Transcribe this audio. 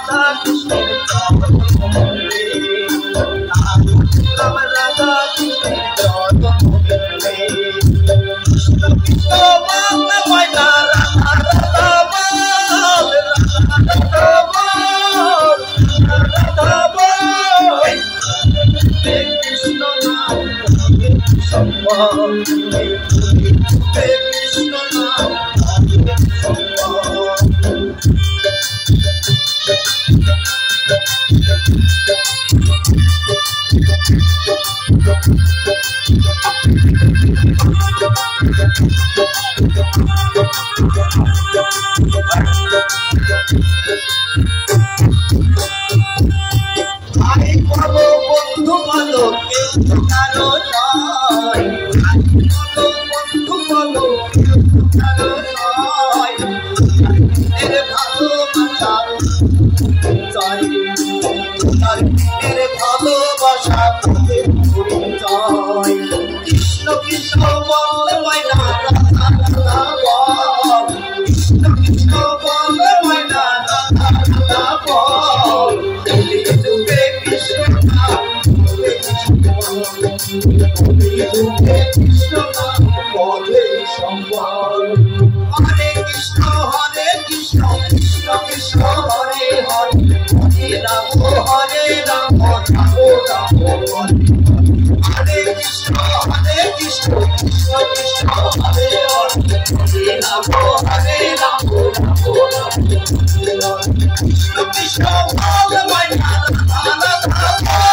রাধা কৃষ্ণের চরণে নাম রাধা কৃষ্ণের চরণে কৃষ্ণ কৃষ্ণ বাংলা ময়না রাধা রাধা বল রাধা বল রাধা বল কৃষ্ণ নাম সম্ভব কৃষ্ণ নাম ভাই বলো বন্ধু বলো কেউ কারো নয় বন্ধু বলো কেউ কারো নয় এর ভালোবাসা চাই এর ভালোবাসা পরিচয় কৃষ্ণ কৃষ্ণ বল ময়না রাধা রাধা বল কৃষ্ণ কৃষ্ণ বল ময়না রাধা রাধা বল যুগে কৃষ্ণ নাম কৃষ্ণ নাম বলে সম্বল হরে কৃষ্ণ কৃষ্ণ কৃষ্ণ হরে হরে হরে রাম রাম রাম হরে কৃষ্ণ কৃষ্ণ কৃষ্ণ হরে হরে হরে রাম রাম কৃষ্ণ কৃষ্ণ বল ময়না রাধা রাধা